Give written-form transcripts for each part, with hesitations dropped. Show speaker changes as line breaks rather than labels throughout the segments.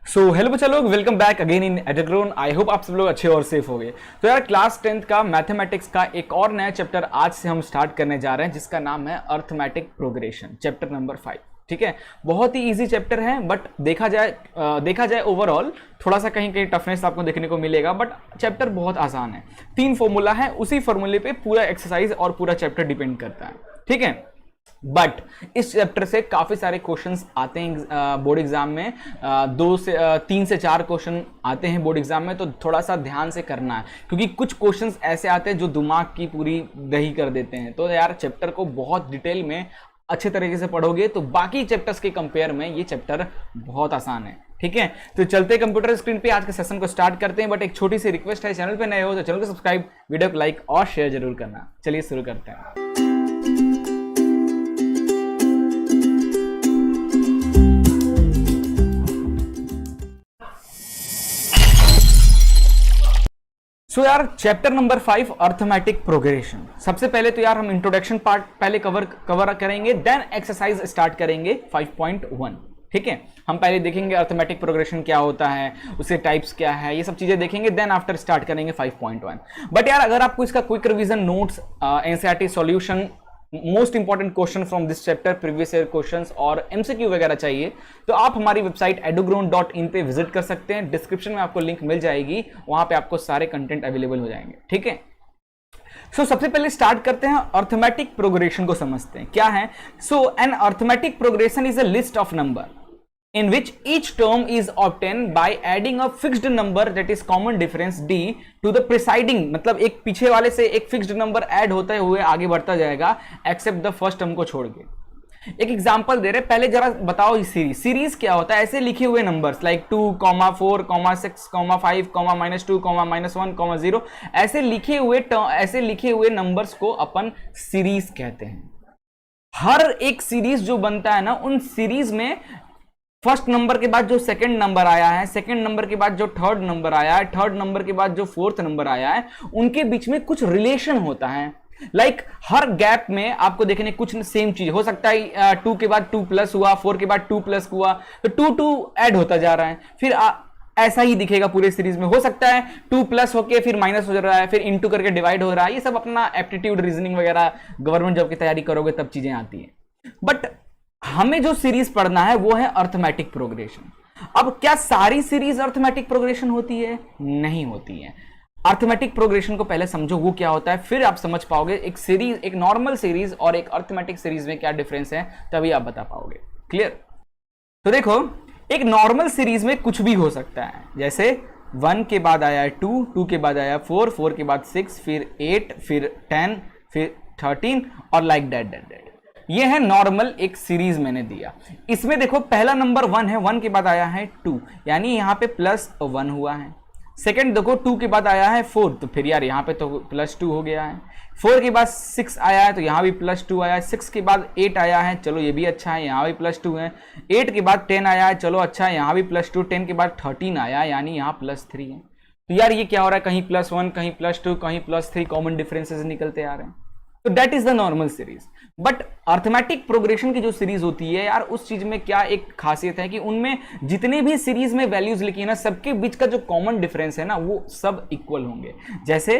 सो hello बच्चा लोग, welcome back again in Edgron. I hope आप सब लोग अच्छे और सेफ हो गए। तो यार क्लास 10th का मैथमेटिक्स का एक और नया चैप्टर आज से हम स्टार्ट करने जा रहे हैं, जिसका नाम है अर्थमेटिक प्रोग्रेशन, चैप्टर नंबर 5। ठीक है, बहुत ही इजी चैप्टर है, बट देखा जाए ओवरऑल थोड़ा सा कहीं कहीं टफनेस आपको देखने को मिलेगा, बट चैप्टर बहुत आसान है। 3 फॉर्मूला है, उसी फॉर्मूले पे पूरा एक्सरसाइज और पूरा चैप्टर डिपेंड करता है। ठीक है, बट इस चैप्टर से काफी सारे क्वेश्चंस आते हैं बोर्ड एग्जाम में। 3 से 4 क्वेश्चन आते हैं बोर्ड एग्जाम में, तो थोड़ा सा ध्यान से करना है, क्योंकि कुछ क्वेश्चंस ऐसे आते हैं जो दिमाग की पूरी दही कर देते हैं। तो यार चैप्टर को बहुत डिटेल में अच्छे तरीके से पढ़ोगे तो बाकी चैप्टर्स के कंपेयर में ये चैप्टर बहुत आसान है। ठीक है, तो चलते कंप्यूटर स्क्रीन पे आज के सेशन को स्टार्ट करते हैं। बट एक छोटी सी रिक्वेस्ट है, चैनल पे नए हो तो चैनल को सब्सक्राइब, वीडियो को लाइक और शेयर जरूर करना। चलिए शुरू करते हैं। सो यार चैप्टर नंबर 5 अर्थमेटिक प्रोग्रेशन। सबसे पहले तो यार हम इंट्रोडक्शन पार्ट पहले कवर करेंगे, देन एक्सरसाइज स्टार्ट करेंगे 5.1। ठीक है, हम पहले देखेंगे अर्थमेटिक प्रोग्रेशन क्या होता है, उसके टाइप्स क्या है, ये सब चीजें देखेंगे, देन आफ्टर स्टार्ट करेंगे 5.1। बट यार अगर आपको इसका quick revision notes, NCERT solution, most important question from this chapter, previous year questions और एमसीक्यू वगैरह चाहिए तो आप हमारी वेबसाइट edugrown.in पे विजिट कर सकते हैं। डिस्क्रिप्शन में आपको लिंक मिल जाएगी, वहां पे आपको सारे कंटेंट अवेलेबल हो जाएंगे। ठीक है, सबसे पहले स्टार्ट करते हैं, अर्थमेटिक प्रोग्रेशन को समझते हैं क्या है। An arithmetic progression is a list of number in which each term is obtained by adding a fixed number, that is common difference d, to the preceding, मतलब एक पीछे वाले से एक फिक्स्ड नंबर ऐड होते हुए आगे बढ़ता जाएगा, एक्सेप्ट द फर्स्ट टर्म को छोड़ के। एक एग्जांपल दे रहे, पहले जरा बताओ सीरीज क्या होता है। ऐसे लिखे हुए नंबर्स लाइक 2, 4, 6, 5, -2, -1, 0, ऐसे लिखे हुए नंबर्स को अपन सीरीज कहते हैं। हर एक सीरीज जो बनता है ना, उन सीरीज में फर्स्ट नंबर के बाद जो सेकंड नंबर आया है, सेकंड नंबर के बाद जो थर्ड नंबर आया है, थर्ड नंबर के बाद जो फोर्थ नंबर आया है, उनके बीच में कुछ रिलेशन होता है। लाइक हर गैप में आपको देखने कुछ सेम चीज हो सकता है। 2 के बाद 2+ हुआ, 4 के बाद 2+ हुआ, तो 2 ऐड होता जा रहा है। फिर ऐसा ही दिखेगा पूरे सीरीज में। हो सकता है 2+ होके फिर माइनस हो रहा है, फिर इंटू करके डिवाइड हो रहा है। ये सब अपना एप्टीट्यूड, रीजनिंग वगैरह गवर्नमेंट जॉब की तैयारी करोगे तब चीजें आती है। बट हमें जो सीरीज पढ़ना है वो है अर्थमेटिक प्रोग्रेशन। अब क्या सारी सीरीज अर्थमेटिक प्रोग्रेशन होती है? नहीं होती है। अर्थमेटिक प्रोग्रेशन को पहले समझो वो क्या होता है, फिर आप समझ पाओगे एक सीरीज, एक नॉर्मल सीरीज और एक अर्थमेटिक सीरीज में क्या डिफरेंस है, तभी आप बता पाओगे। क्लियर? तो देखो, एक नॉर्मल सीरीज में कुछ भी हो सकता है, जैसे 1 के बाद आया है 2 के बाद आया 4 के बाद 6, फिर 8, फिर 10, फिर 13 और लाइक दैट। ये है नॉर्मल एक सीरीज मैंने दिया। इसमें देखो पहला नंबर 1 है, 1 के बाद आया है 2, यानी यहां पे +1 हुआ है। सेकंड देखो 2 के बाद आया है 4, तो फिर यार यहां पे तो +2 हो गया है। 4 के बाद 6 आया है तो यहां भी +2 आया है। 6 के बाद 8 आया है, चलो ये भी अच्छा है, यहां भी +2 है। 8 के बाद 10 आया है, चलो अच्छा है, यहां भी +2। 10 के बाद 13 आया है, यानी यहां +3 है। तो यार ये क्या हो रहा है, कहीं +1, कहीं +2, कहीं +3, कॉमन डिफरेंसेस निकलते आ रहे हैं। तो that is the normal series. But arithmetic progression की जो सीरीज होती है यार, उस चीज में क्या एक खासियत है कि उनमें जितने भी सीरीज में वैल्यूज लिखी है ना, सबके बीच का जो कॉमन डिफरेंस है ना, वो सब इक्वल होंगे। जैसे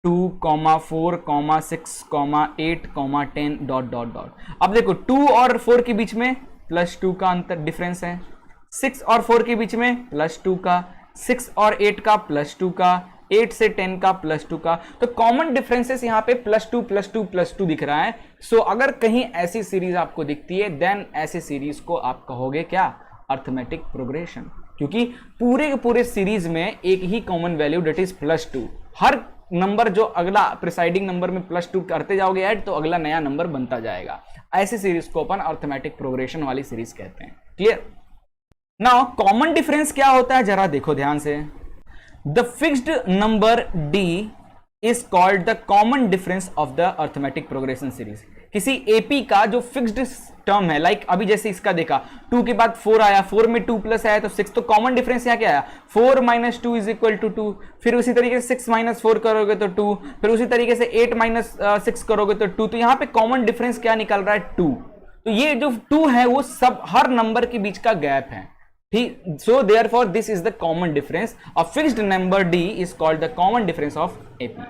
2, 4, 6, 8, 10 ... अब देखो 2 और 4 के बीच में +2 का अंतर डिफरेंस है, 6 और 4 के बीच में +2 का, 6 और 8 का +2 का, 8 से 10 का +2 का। तो कॉमन डिफरेंसेस यहां पे +2 दिख रहा है। अगर कहीं ऐसी सीरीज आपको दिखती है, देन ऐसी सीरीज को आप कहोगे क्या? Arithmetic progression. क्योंकि पूरे के पूरे सीरीज में एक ही कॉमन वैल्यू, डेट इज +2। हर नंबर जो अगला प्रिसाइडिंग नंबर में +2 करते जाओगे ऐड, तो अगला नया नंबर बनता जाएगा। ऐसी सीरीज को अपन अर्थमेटिक प्रोग्रेशन वाली सीरीज कहते हैं। क्लियर? नाउ कॉमन डिफरेंस क्या होता है, जरा देखो ध्यान से। The fixed number d is called the common difference of the arithmetic progression series। किसी AP का जो फिक्स्ड टर्म है, लाइक अभी जैसे इसका देखा, 2 के बाद 4 आया, 4 में 2+ आया तो 6, तो कॉमन डिफरेंस यहाँ क्या आया? 4 - 2 = 2। फिर उसी तरीके से 6 - 4 करोगे तो 2, फिर उसी तरीके से 8 - 6 करोगे तो 2। तो यहाँ पे कॉमन डिफरेंस क्या निकल रहा है? 2। तो ये जो 2 है वो सब हर नंबर के बीच का गैप है। ठीक, so therefore this is the common difference of fixed number D is called the common difference of AP.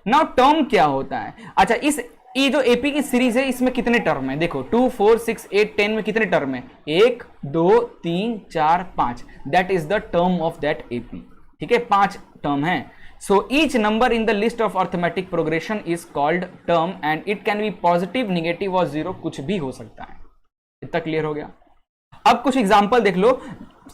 Now term क्या होता है? अच्छा, इस ये जो एपी की सीरीज है इसमें कितने टर्म है? देखो 2 4 6 8 10 में कितने टर्म है? 1 2 3 4 5, that is the term of that AP. ठीक है, 5 टर्म है। So each number in the list of arithmetic progression is called term and it can be positive, negative और जीरो, कुछ भी हो सकता है। इतना क्लियर हो गया? अब कुछ एग्जाम्पल देख लो।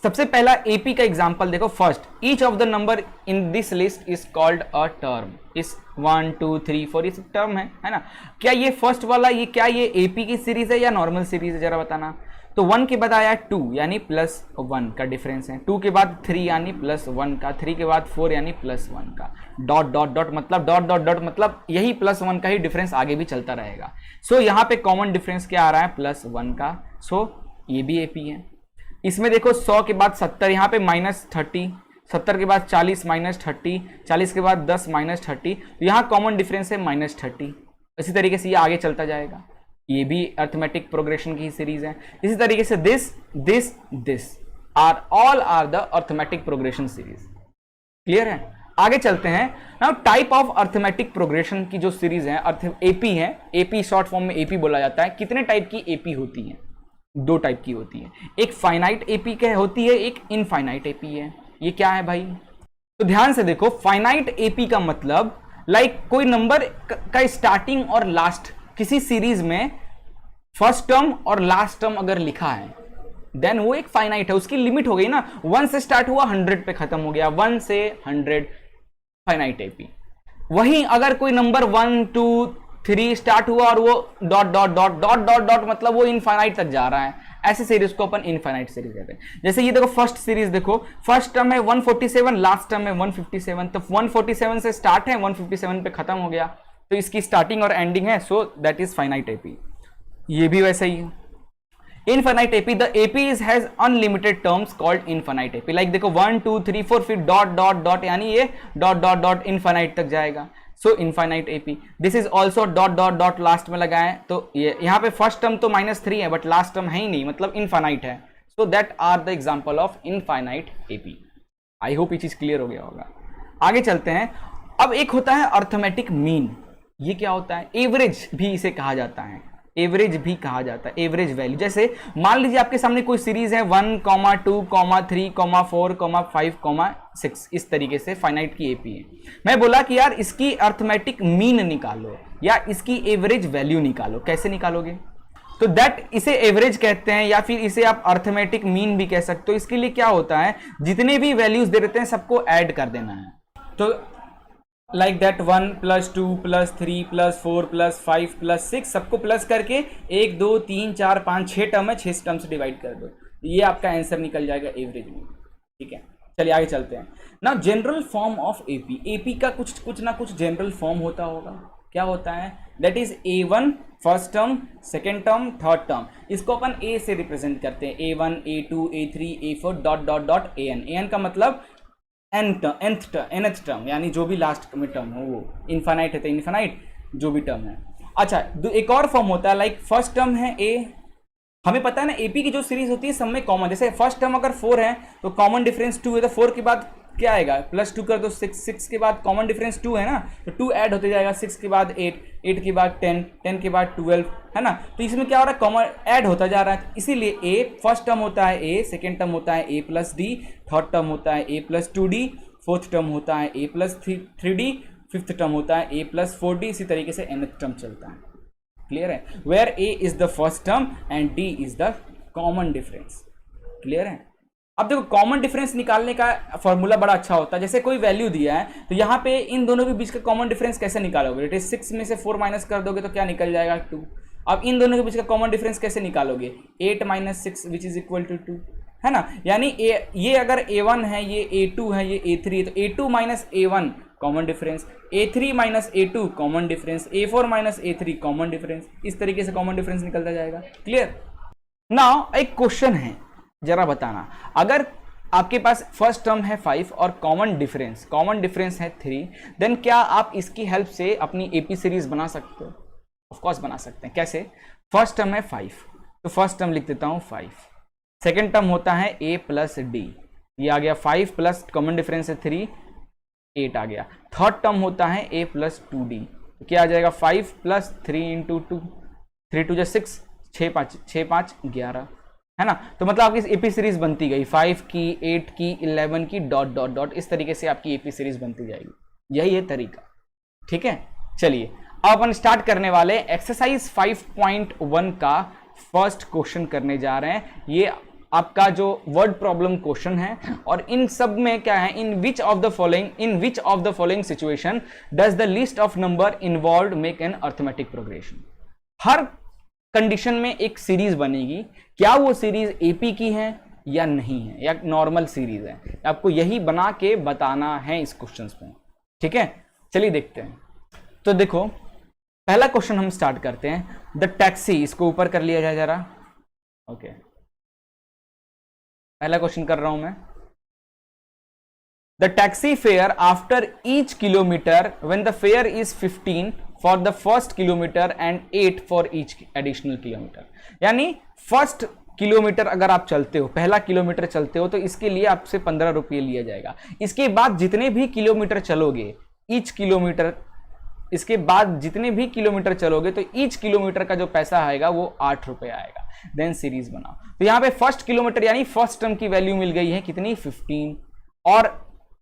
सबसे पहला एपी का एग्जाम्पल देखो। First, each of the number in this list is called a term. इस 1 2 3 4 ये टर्म है ना? क्या ये फर्स्ट वाला क्या ये एपी की सीरीज है या नॉर्मल सीरीज है? जरा बताना। तो 1 के बाद आया 2 यानी +1 का डिफरेंस है, 2 के बाद 3 यानी +1 का, 3 के बाद 4 यानी +1 का, डॉट डॉट डॉट मतलब डॉट डॉट डॉट मतलब यही +1 का ही डिफरेंस आगे भी चलता रहेगा। सो यहाँ पे कॉमन डिफरेंस क्या आ रहा है? +1 का। सो ये भी एपी है। इसमें देखो 100 के बाद 70, यहाँ पे -30, 70 के बाद 40 -30, 40 के बाद 10 -30, तो यहाँ कॉमन डिफरेंस है -30। इसी तरीके से ये आगे चलता जाएगा। ये भी अर्थमेटिक प्रोग्रेशन की सीरीज है। इसी तरीके से this are all are the arithmetic progression series. Clear है? आगे चलते हैं। Now type of arithmetic progression की जो सीरीज है एपी है, एपी शॉर्ट फॉर्म में एपी बोला जाता है। कितने टाइप की एपी होती है? 2 टाइप की होती है। एक फाइनाइट एपी क्या होती है, एक इनफाइनाइट एपी है। ये क्या है भाई? तो ध्यान से देखो, फाइनाइट एपी का मतलब कोई नंबर का स्टार्टिंग और लास्ट किसी सीरीज में फर्स्ट टर्म और लास्ट टर्म अगर लिखा है देन वो एक फाइनाइट है। उसकी लिमिट हो गई ना, 1 से स्टार्ट हुआ 100 पे खत्म हो गया, 1 से 100 फाइनाइट एपी। वहीं अगर कोई नंबर 1 2 3 स्टार्ट हुआ और वो dot dot dot dot dot dot मतलब वो इनफाइनाइट तक जा रहा है, ऐसे सीरीज को अपन इनफाइनाइट सीरीज कहते हैं। जैसे ये देखो फर्स्ट सीरीज देखो, फर्स्ट टर्म है 147, लास्ट टर्म है 157, तो 147 से स्टार्ट है 157 पे खत्म हो गया, तो इसकी स्टार्टिंग और एंडिंग है, so that is finite AP. ये भी वैसे ही है। Infinite AP, the AP is has unlimited terms called infinite AP. Like देखो 1 2 3 4 फिर डॉट डॉट डॉट यानी ये डॉट डॉट डॉट इनफाइनाइट तक जाएगा। So infinite AP. This is also dot dot dot last में लगाए, तो ये यहाँ पे फर्स्ट टर्म तो -3 है बट लास्ट टर्म है ही नहीं, मतलब इनफाइनाइट है। So that are the example of infinite AP. I hope ये चीज क्लियर हो गया होगा। आगे चलते हैं। अब एक होता है अर्थमेटिक मीन। ये क्या होता है? एवरेज भी इसे कहा जाता है, एवरेज भी कहा जाता है, एवरेज वैल्यू। जैसे मान लीजिए आपके सामने कोई सीरीज है 1, 2, 3, 4, 5, 6, इस तरीके से फाइनाइट की एपी है। मैं बोला कि यार इसकी अर्थमेटिक मीन निकालो या इसकी एवरेज वैल्यू निकालो। कैसे निकालोगे? तो दैट इसे एवरेज कहते हैं या फिर इसे आप अर्थमेटिक मीन भी कह सकते हो। इसके लिए क्या होता है, जितने भी वैल्यूज दे देते हैं सबको ऐड कर देना है। तो लाइक दैट 1 + 2 + 3 + 4 + 5 + 6 सबको प्लस करके 1 2 3 4 5 6 टर्म है, 6 टर्म से डिवाइड कर दो, ये आपका आंसर निकल जाएगा एवरेज में। ठीक है, चलिए आगे चलते हैं। Now general form of AP. AP का कुछ ना कुछ जनरल फॉर्म होता होगा। क्या होता है? That is A1 first term, second term, third term. इसको अपन A से रिप्रेजेंट करते हैं, A1 A2 A3 A4 dot dot dot AN। AN का मतलब nth टर्म, यानी जो भी लास्ट में टर्म हो वो इनफाइनाइट है तो इनफाइनाइट जो भी टर्म है। अच्छा, एक और फॉर्म होता है, लाइक फर्स्ट टर्म है A। हमें पता है ना एपी की जो सीरीज होती है सब में कॉमन, जैसे फर्स्ट टर्म अगर 4 है तो कॉमन डिफरेंस 2 है, तो 4 के बाद क्या आएगा? +2 कर दो 6, 6 के बाद कॉमन डिफरेंस 2 है ना, तो 2 ऐड होते जाएगा, 6 के बाद 8, 8 के बाद 10, 10 के बाद 12 है ना। तो इसमें क्या हो रहा है? कॉमन ऐड होता जा रहा है। इसीलिए A फर्स्ट टर्म होता है A, सेकेंड टर्म होता है A + D, थर्ड टर्म होता है A + 2D, फोर्थ टर्म होता है A + 3D, फिफ्थ टर्म होता है A + 4D, इसी तरीके से nth टर्म चलता है। क्लियर है? Where A is the first term and D is the common difference. Clear है? अब देखो कॉमन डिफरेंस निकालने का फॉर्मूला बड़ा अच्छा होता है। जैसे कोई वैल्यू दिया है तो यहाँ पे इन दोनों के बीच का कॉमन डिफरेंस कैसे निकालोगे? इट इज 6 में से 4 माइनस कर दोगे तो क्या निकल जाएगा? 2। अब इन दोनों के बीच का कॉमन डिफरेंस कैसे निकालोगे? 8 - 6 विच इज इक्वल टू 2, है ना। यानी ये अगर A1 है, ये A2 है, ये A3 है, तो A2 - A1 common difference, A3 - A2 common difference, A4 - A3 common difference. इस तरीके से कॉमन डिफरेंस निकलता जाएगा। क्लियर? नाउ एक क्वेश्चन है, जरा बताना, अगर आपके पास फर्स्ट टर्म है 5 और कॉमन डिफरेंस है 3, देन क्या आप इसकी हेल्प से अपनी एपी सीरीज बना सकते हो? ऑफ कोर्स बना सकते हैं। कैसे? फर्स्ट टर्म है 5, तो फर्स्ट टर्म लिख देता हूं 5, सेकेंड टर्म होता है a प्लस डी, ये आ गया 5 प्लस कॉमन डिफरेंस है 3, 8 आ गया। थर्ड टर्म होता है a प्लस 2d, तो क्या आ जाएगा 5 प्लस 3 इंटू 2, 3 2 6, 6 5 11, है ना। तो मतलब आपकी एपी सीरीज बनती गई 5 की, 8 की, 11 की, डॉट डॉट डॉट, इस तरीके से आपकी एपी सीरीज बनती जाएगी। यही है तरीका, ठीक है। चलिए अब अपन स्टार्ट करने वाले एक्सरसाइज 5.1 का फर्स्ट क्वेश्चन करने जा रहे हैं। ये आपका जो वर्ड प्रॉब्लम क्वेश्चन है, और इन सब में क्या है, in which of the following situation does the list of number involve make an arithmetic progression. हर कंडीशन में एक सीरीज बनेगी, क्या वो सीरीज एपी की है या नहीं है, या नॉर्मल सीरीज है, आपको यही बना के बताना है इस क्वेश्चन में, ठीक है। चलिए देखते हैं। तो देखो पहला क्वेश्चन हम स्टार्ट करते हैं। द टैक्सी, इसको ऊपर कर लिया जाए जरा, ओके। पहला क्वेश्चन कर रहा हूं मैं। The taxi fare after each kilometre when the fair is 15 for the first kilometre and 8 for each additional kilometre. यानी फर्स्ट किलोमीटर अगर आप चलते हो, पहला किलोमीटर चलते हो, तो इसके लिए आपसे 15 रुपये लिया जाएगा। इसके बाद जितने भी किलोमीटर चलोगे, ईच किलोमीटर, इसके बाद जितने भी किलोमीटर चलोगे तो ईच किलोमीटर का जो पैसा आएगा वो 8 रुपये आएगा। देन सीरीज बनाओ। तो यहां पे फर्स्ट किलोमीटर यानी फर्स्ट टर्म की वैल्यू मिल गई है कितनी, 15, और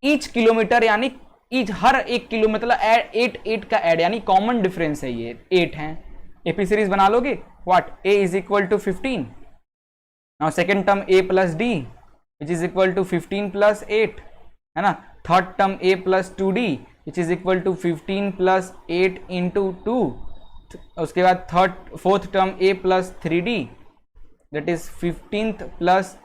ईच किलोमीटर यानी ईच, हर एक किलो मतलब 8 का ऐड, यानी कॉमन डिफरेंस है, ये 8 है। एपी सीरीज बना लोगे, what, a is equal to 15। Now second term a plus d which is equal to 15 plus 8, है ना। Third term a plus 2d which is equal to 15 plus 8 into 2। उसके बाद fourth term a plus 3d that is 15 plus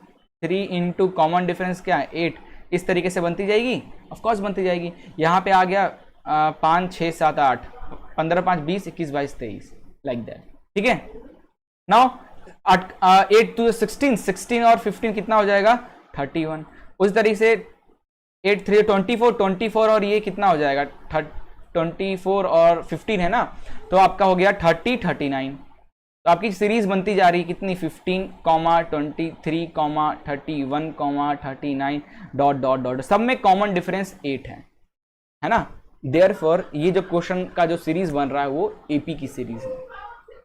3 into common difference क्या है 8। इस तरीके से बनती जाएगी, ऑफ कोर्स बनती जाएगी। यहाँ पे आ गया 5 6 7 8, 15 5 20 21 22 23, लाइक दैट, ठीक है। नाउ 8 to 16 और 15 कितना हो जाएगा 31। उस तरीके से 8 3 24 और ये कितना हो जाएगा 24 और 15 है ना, तो आपका हो गया 30 39। तो आपकी सीरीज बनती जा रही है कितनी, 15, 23, 31, 39 डॉट डॉट डॉट, सब में कॉमन डिफरेंस 8 है ना। देयरफॉर ये जो क्वेश्चन का जो सीरीज बन रहा है वो एपी की सीरीज है।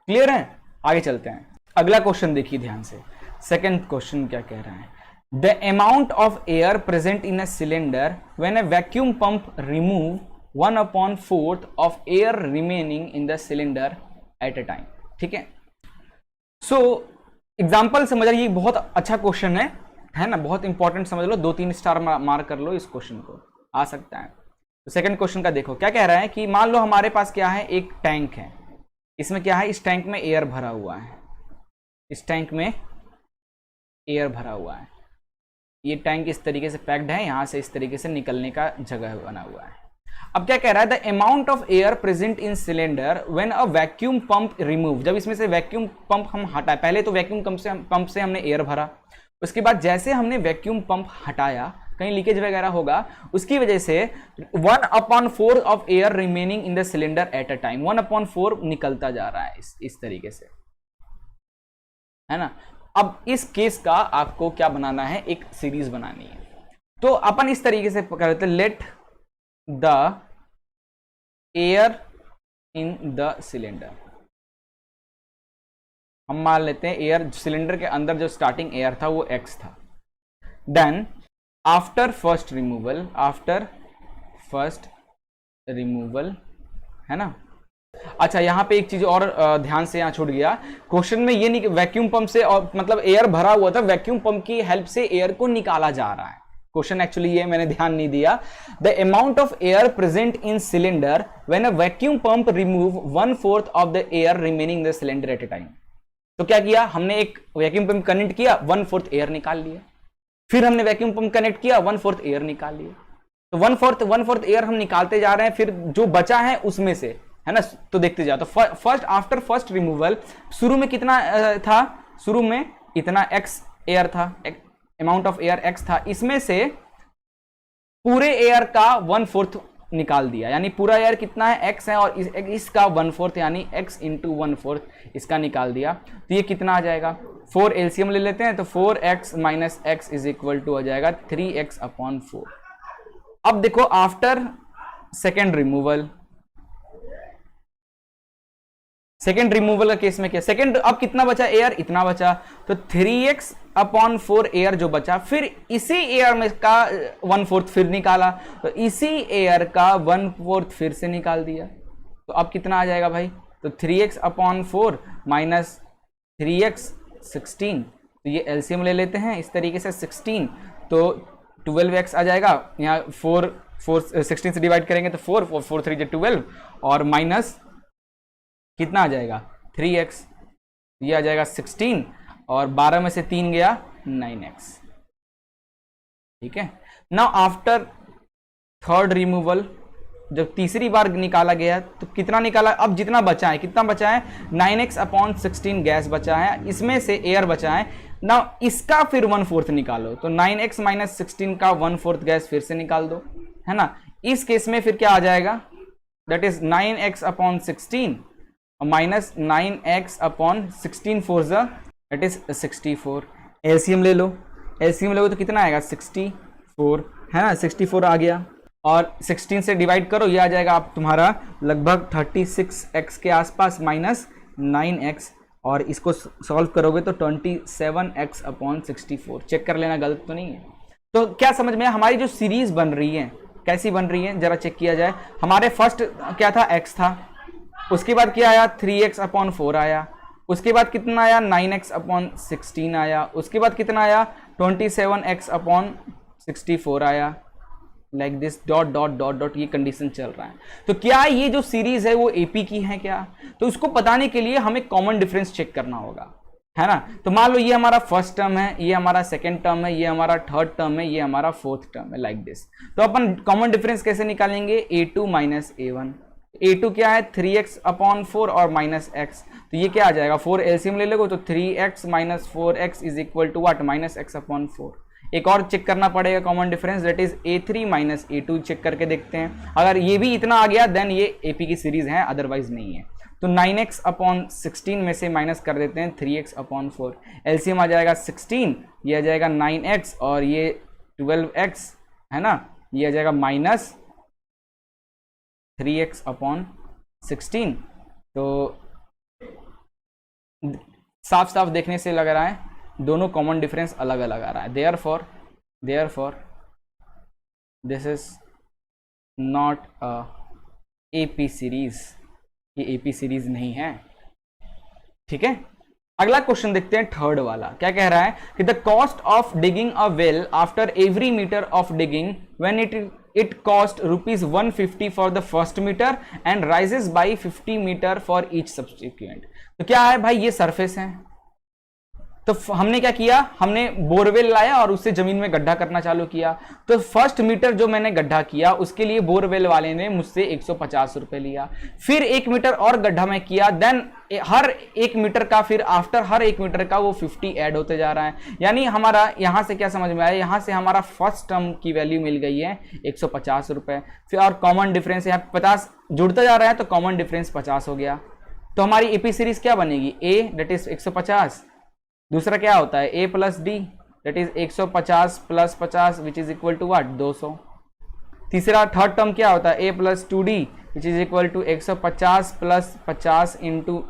क्लियर है, आगे चलते हैं। अगला क्वेश्चन देखिए ध्यान से। सेकंड क्वेश्चन क्या कह रहा है, the amount of air present in a cylinder when a vacuum pump remove 1/4 of air remaining in the cylinder at a time, ठीक है। सो एग्जाम्पल समझ रही, बहुत अच्छा क्वेश्चन है ना, बहुत इंपॉर्टेंट समझ लो, 2-3 स्टार मार्क कर लो इस क्वेश्चन को, आ सकता है। तो सेकंड क्वेश्चन का देखो क्या कह रहा है कि मान लो हमारे पास क्या है, एक टैंक है, इसमें क्या है, इस टैंक में एयर भरा हुआ है, इस टैंक में एयर भरा हुआ है, ये टैंक इस तरीके से पैक्ड है, यहां से इस तरीके से निकलने का जगह बना हुआ है। अब क्या कह रहा है, the amount of air present in cylinder when a vacuum pump remove, जब इसमें से वैक्यूम पंप हम हटाए, पहले तो वैक्यूम पंप से हमने एयर भरा, उसके बाद जैसे हमने वैक्यूम पंप हटाया, कहीं लीकेज वगैरह होगा, उसकी वजह से 1/4 of air remaining in the cylinder at a time, 1/4 निकलता जा रहा है इस तरीके से, है ना। अब इस केस का आपको क्या बनाना है, एक सीरीज बनानी है। तो अपन इस तरीके से करते, let the air in the cylinder, हम मान लेते हैं एयर, सिलेंडर के अंदर जो स्टार्टिंग एयर था वो x था। देन आफ्टर फर्स्ट रिमूवल, है ना। अच्छा यहाँ पे एक चीज और ध्यान से यहाँ छूट गया, क्वेश्चन में ये नहीं कि वैक्यूम पंप से, और मतलब एयर भरा हुआ था, वैक्यूम पंप की हेल्प से एयर को निकाला जा रहा है। क्वेश्चन एक्चुअली ये मैंने ध्यान नहीं दिया, the amount of air present in cylinder when a vacuum pump remove 1/4 of the air remaining the cylinder eight A time. तो क्या किया हमने, एक वैक्यूम पंप कनेक्ट किया, 1/4 एयर निकाल लिया, फिर हमने वैक्यूम पंप कनेक्ट किया, 1/4 एयर निकाल लिया। तो 1/4 एयर हम निकालते जा रहे हैं, फिर जो बचा है उसमें से, है ना। तो देखते जाओ, तो फर्स्ट आफ्टर फर्स्ट रिमूवल शुरू में कितना था, शुरू में इतना x एयर था, अमाउंट ऑफ एयर x था, इसमें से पूरे एयर का 1/4 निकाल दिया, यानी पूरा ईयर कितना है x है और इसका 1/4 यानी x इंटू 1/4 इसका निकाल दिया। तो ये कितना आ जाएगा, 4 एलसीएम ले लेते हैं तो 4x minus x is equal to आ जाएगा 3x/4। अब देखो after second removal, second removal का केस में क्या, सेकेंड अब कितना बचा एयर, इतना बचा, तो 3x/4 एयर जो बचा, फिर इसी एयर में का 1/4 फिर निकाला, तो इसी एयर का 1/4 फिर से निकाल दिया। तो अब कितना आ जाएगा भाई, तो 3x/4 माइनस 3x 16, तो ये एलसीएम ले लेते हैं इस तरीके से 16, तो 12x आ जाएगा, यहाँ 4 16 से डिवाइड करेंगे तो 4 3 12 और माइनस कितना आ जाएगा 3x, ये आ जाएगा 16 और 12 में से 3 गया 9x। ठीक है, नाउ आफ्टर थर्ड रिमूवल जब तीसरी बार निकाला गया तो कितना निकाला, अब जितना बचा है, कितना बचा है 9x/16 गैस बचा है, इसमें से एयर बचा है। नाउ इसका फिर 1/4 निकालो, तो 9x माइनस 16 का 1/4 गैस फिर से निकाल दो, है ना। इस केस में फिर क्या आ जाएगा, that is 9x/16 minus 9x/16 4 that is 64। LCM ले लो, एलसीएम लोगे तो कितना आएगा 64, है ना, 64 आ गया और 16 से डिवाइड करो, ये आ जाएगा आप तुम्हारा लगभग 36x के आसपास माइनस 9x, और इसको सॉल्व करोगे तो 27x/64। चेक कर लेना गलत तो नहीं है। तो क्या समझ में, हमारी जो सीरीज बन रही है कैसी बन रही है जरा चेक किया जाए। हमारे फर्स्ट क्या था, x था, उसके बाद क्या आया 3x/4 आया, उसके बाद कितना आया 9x/16 आया, उसके बाद कितना आया 27x/64 आया, like this dot dot dot dot, ये कंडीशन चल रहा है। तो क्या ये जो सीरीज है वो एपी की है क्या, तो उसको बताने के लिए हमें कॉमन डिफरेंस चेक करना होगा, है ना। तो मान लो ये हमारा फर्स्ट टर्म है, ये हमारा सेकंड टर्म है, ये हमारा थर्ड टर्म है, ये हमारा फोर्थ टर्म है, लाइक दिस। तो अपन कॉमन डिफरेंस कैसे निकालेंगे, a2 माइनस a1। a2 क्या है 3x/4 और माइनस x, तो ये क्या आ जाएगा 4 एलसीएम ले लोगे तो 3x minus 4x is equal to what, minus x/4। एक और चेक करना पड़ेगा common difference, that is a3 minus a2, check करके देखते हैं। अगर ये भी इतना आ गया देन ये एपी की सीरीज है, अदरवाइज नहीं है। तो 9x/16 में से माइनस कर देते हैं 3x/4, एलसीएम आ जाएगा 16, ये आ जाएगा 9x और ये 12x, है ना, ये आ जाएगा माइनस 3x/16। तो साफ साफ देखने से लग रहा है दोनों कॉमन डिफरेंस अलग अलग आ रहा है। Therefore this is not a AP series, ये एपी सीरीज नहीं है। ठीक है, अगला क्वेश्चन देखते हैं थर्ड वाला। क्या कह रहा है कि the cost of digging a well after every metre of digging when it cost ₹150 for the first meter and rises by 50 meter for each subsequent। तो क्या है भाई, ये सरफेस है, तो हमने क्या किया, हमने बोरवेल लाया और उससे जमीन में गड्ढा करना चालू किया। तो फर्स्ट मीटर जो मैंने गड्ढा किया उसके लिए बोरवेल वाले ने मुझसे 150 रुपए लिया, फिर 1 मीटर और गड्ढा में किया, देन हर 1 मीटर का, फिर आफ्टर हर 1 मीटर का वो 50 ऐड होते जा रहा है। यानी हमारा यहां से क्या समझ में आया, यहां से हमारा फर्स्ट टर्म की वैल्यू मिल गई है 150 रुपए, फिर और कॉमन डिफरेंस यहाँ 50 जुड़ता जा रहा है तो कॉमन डिफरेंस 50 हो गया। तो हमारी एपी सीरीज क्या बनेगी, ए दैट इज 150, दूसरा क्या होता है a plus d that is 150 plus 50 which is equal to what 200। तीसरा थर्ड टर्म क्या होता है a plus 2d which is equal to 150 plus 50 into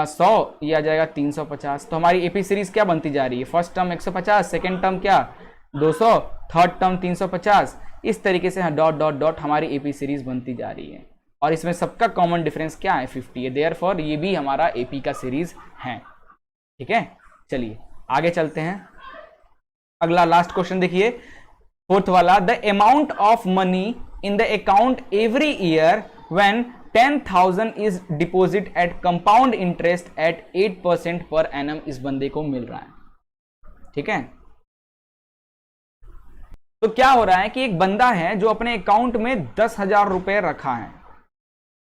100, ये आ जाएगा 350। तो हमारी एपी सीरीज क्या बनती जा रही है, फर्स्ट टर्म 150, सेकेंड टर्म क्या 200, थर्ड टर्म 350, इस तरीके से डॉट डॉट डॉट हमारी एपी सीरीज बनती जा रही है। और इसमें सबका कॉमन डिफरेंस क्या है 50 है, देयरफॉर ये भी हमारा एपी का सीरीज है। ठीक है, चलिए आगे चलते हैं। अगला लास्ट क्वेश्चन देखिए, फोर्थ वाला, the amount of money in the account every year when 10,000 is deposit eight compound interest eight 8% per annum इस बंदे को मिल रहा है। ठीक है, तो क्या हो रहा है कि एक बंदा है जो अपने अकाउंट में 10,000 रुपए रखा है,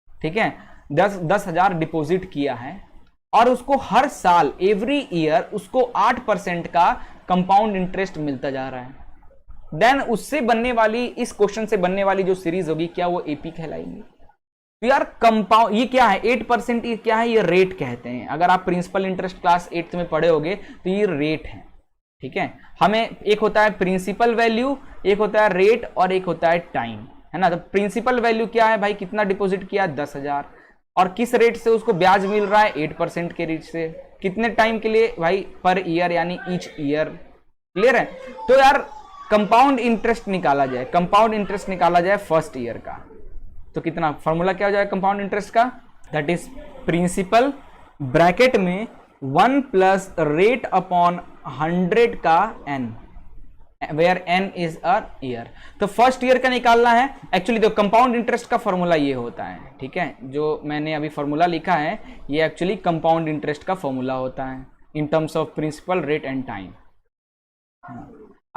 ठीक है, 10,000 डिपॉजिट किया है और उसको हर साल एवरी ईयर उसको 8% का कंपाउंड इंटरेस्ट मिलता जा रहा है। देन उससे बनने वाली, इस क्वेश्चन से बनने वाली जो सीरीज होगी क्या वो एपी कहलाएगी। तो यार कंपाउंड, ये क्या है 8%, ये क्या है, ये रेट कहते हैं। अगर आप प्रिंसिपल इंटरेस्ट क्लास 8th में पढ़े होगे तो ये रेट है, ठीक है। हमें एक होता है प्रिंसिपल वैल्यू, एक होता है रेट और एक होता है टाइम, है ना। तो प्रिंसिपल वैल्यू क्या है भाई, कितना डिपॉजिट किया 10,000 और किस रेट से उसको ब्याज मिल रहा है 8% के रेट से, कितने टाइम के लिए भाई, पर ईयर यानी ईच ईयर। क्लियर है। तो यार कंपाउंड इंटरेस्ट निकाला जाए, कंपाउंड इंटरेस्ट निकाला जाए फर्स्ट ईयर का, तो कितना फॉर्मूला क्या हो जाएगा कंपाउंड इंटरेस्ट का, दैट इज प्रिंसिपल ब्रैकेट में 1 प्लस रेट अपॉन 100 का n, where n is a year. तो फर्स्ट ईयर का निकालना है। एक्चुअली तो कंपाउंड इंटरेस्ट का फॉर्मूला ये होता है, ठीक है। जो मैंने अभी फॉर्मूला लिखा है ये एक्चुअली कंपाउंड इंटरेस्ट का फॉर्मूला होता है in terms of principal, rate and time.